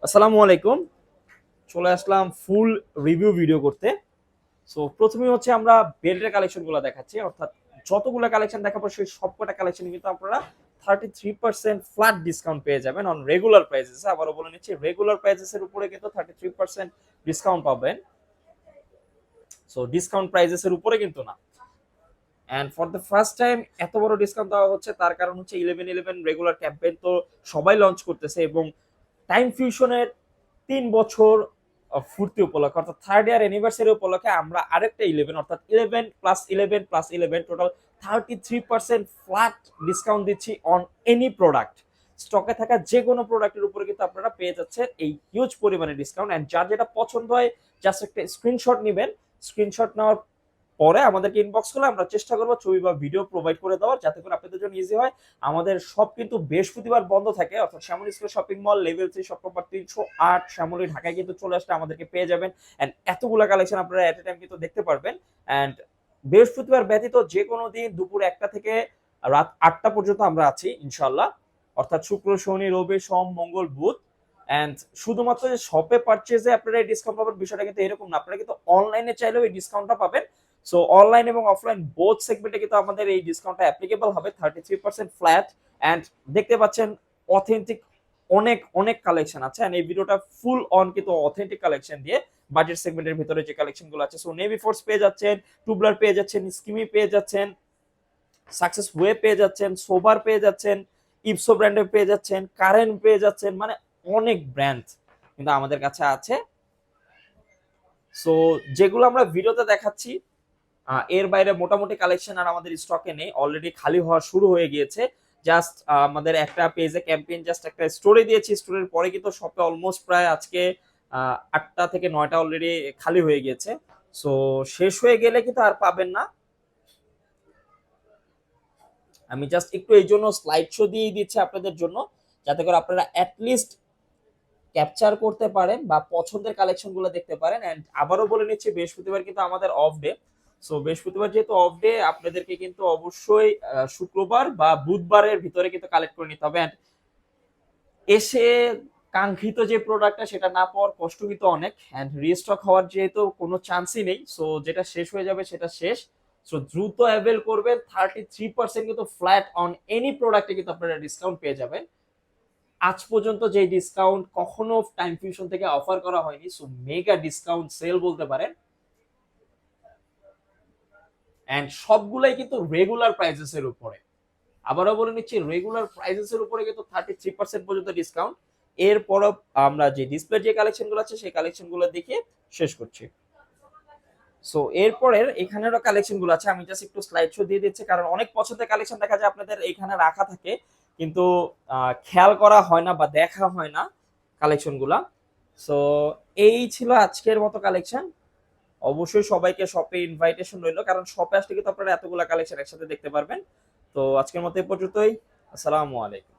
আসসালামু আলাইকুম। চলে আসলাম ফুল রিভিউ ভিডিও করতে। সো প্রথমেই হচ্ছে আমরা বেল্টের কালেকশনগুলো দেখাচ্ছি, অর্থাৎ যতগুলো কালেকশন দেখাবো সেই সবকটা কালেকশন কিন্তু আপনারা 33% ফ্ল্যাট ডিসকাউন্ট পেয়ে যাবেন অন রেগুলার প্রাইসেস। আবারও বলে নিচ্ছি, রেগুলার প্রাইসেস এর উপরে কিন্তু 33% ডিসকাউন্ট পাবেন। সো ডিসকাউন্ট প্রাইসেস এর উপরে কিন্তু না। And for the first time এত বড় ডিসকাউন্ট দেওয়া হচ্ছে, তার কারণ হচ্ছে 11/11 রেগুলার ক্যাম্পেইন তো সবাই লঞ্চ করতেছে, এবং টাইম ফিউশনের 3 বছর ফুর্তি উপলক্ষে অর্থাৎ থার্ড ইয়ার অ্যানিভার্সারি উপলক্ষে আমরা আরেকটা 11 অর্থাৎ 11+11+11 টোটাল 33% ফ্ল্যাট ডিসকাউন্ট দিচ্ছি অন এনি প্রোডাক্ট। স্টকে থাকা যে কোনো প্রোডাক্টের উপরে কিন্তু আপনারা পেয়ে যাচ্ছেন এই হিউজ পরিমাণে ডিসকাউন্ট। এন্ড যার যেটা পছন্দ হয় জাস্ট একটা স্ক্রিনশট নেবেন। স্ক্রিনশট নেওয়ার পরে আমাদেরকে ইনবক্স করলে আমরা চেষ্টা করবো ছবি বা ভিডিও প্রোভাইড করে দেওয়ার, যাতে করে আপনাদের জন্য ইজি হয়। আমাদের সব কিন্তু বৃহস্পতিবার বন্ধ থাকে, অর্থাৎ Shyamoli square shopping mall level 3 shop number 308 Shyamoli ঢাকায় কিন্তু চলে আসলে আমাদেরকে পেয়ে যাবেন। এন্ড এতগুলা কালেকশন আপনারা এট এ টাইম কিন্তু দেখতে পারবেন। এন্ড বৃহস্পতিবার ব্যতীত যে কোনো দিন দুপুর 1টা থেকে রাত 8টা পর্যন্ত আমরা আছি ইনশাআল্লাহ, অর্থাৎ শুক্র শনি রবি সোম মঙ্গল বুধ। এন্ড শুধুমাত্র যে শপে পারচেজে আপনারা এই ডিসকাউন্ট পাবেন বিষয়টা কিন্তু এরকম না, আপনারা কিন্তু অনলাইনে চাইলেও এই ডিসকাউন্টটা পাবেন। সো অনলাইন এবং অফলাইন বোথ সেগমেন্টে কিন্তু আমাদের এই ডিসকাউন্টটা অ্যাপ্লিকেবল হবে 33% ফ্ল্যাট। এন্ড দেখতে পাচ্ছেন অথেন্টিক অনেক অনেক কালেকশন আছে, এন্ড এই ভিডিওটা ফুল অন কিন্তু অথেন্টিক কালেকশন দিয়ে বাজেট সেগমেন্টের ভিতরে যে কালেকশনগুলো আছে। সো নেভি ফোর্স পেয়ে যাচ্ছেন, টুবলার পেয়ে যাচ্ছেন, স্কিমি পেয়ে যাচ্ছেন, সাকসেস ওয়ে পেয়ে যাচ্ছেন, সোবার পেয়ে যাচ্ছেন, ইপসো ব্র্যান্ডের পেয়ে যাচ্ছেন, কারেন্ট পেয়ে যাচ্ছেন, মানে অনেক ব্র্যান্ড কিন্তু আমাদের কাছে আছে। সো যেগুলো আমরা ভিডিওতে দেখাচ্ছি এর বাইরে মোটামুটি কালেকশন আর আমাদের স্টকে নেই, অলরেডি খালি হওয়া শুরু হয়ে গিয়েছে। জাস্ট আমাদের একটা পেজে ক্যাম্পেইন জাস্ট একটা স্টোরি দিয়েছি, স্টোরির পরে কিন্তু শপে অলমোস্ট প্রায় আজকে 8টা থেকে 9টা অলরেডি খালি হয়ে গিয়েছে। সো শেষ হয়ে গেলে কিন্তু আর পাবেন না। আমি জাস্ট একটু এই জন্য স্লাইড শো দিয়ে দিচ্ছি আপনাদের জন্য, যাতে করে আপনারা অ্যাটলিস্ট ক্যাপচার করতে পারেন বা পছন্দের কালেকশন গুলো দেখতে পারেন। এন্ড আবারও বলে নিচ্ছি, বৃহস্পতিবার কিন্তু আমাদের অফ ডে। সো বৃহস্পতিবার যেহেতু অফ ডে, আপনাদেরকে কিন্তু অবশ্যই শুক্রবার বা বুধবারের ভিতরে কিন্তু কালেক্ট করে নিতে হবে। এসে কাঙ্ক্ষিত যে প্রোডাক্টটা সেটা না পাওয়ার কষ্ট কিন্তু অনেক, এন্ড রিস্টক হওয়ার যেহেতু কোনো চান্সই নেই। সো যেটা শেষ হয়ে যাবে সেটা শেষ। সো দ্রুত অ্যাভেল করবেন। 33% কিন্তু ফ্ল্যাট অন এনি প্রোডাক্টে কিন্তু আপনারা ডিসকাউন্ট পেয়ে যাবেন। আজ পর্যন্ত যে ডিসকাউন্ট কখনো টাইম ফিউশন থেকে অফার করা হয়নি। সো মেগা ডিসকাউন্ট সেল বলতে পারেন। এন্ড সবগুলাই কিন্তু রেগুলার প্রাইসেস এর উপরে। আবারও বলে নিচ্ছি, রেগুলার প্রাইসেস এর উপরে কিন্তু 33% পর্যন্ত ডিসকাউন্ট। এরপর আমরা যে ডিসপ্লে যে কালেকশন গুলো আছে সেই কালেকশন গুলো দেখে শেষ করছি। সো এরপরের এখানেরও কালেকশন গুলো আছে, আমি জাস্ট একটু স্লাইড শো দিয়ে দিচ্ছি, কারণ অনেক পছন্দের কালেকশন দেখা যায় আপনাদের এখানে রাখা থাকে, কিন্তু খেয়াল করা হয় না বা দেখা হয় না কালেকশন গুলা। সো এই ছিল আজকের মতো কালেকশন। অবশ্যই সবাইকে শপে ইনভাইটেশন রইলো, কারণ শপে আসলে কিন্তু আপনারা এতগুলা কালেকশন একসাথে দেখতে পারবেন। তো আজকের মতো এই পর্যন্তই। আসসালামু আলাইকুম।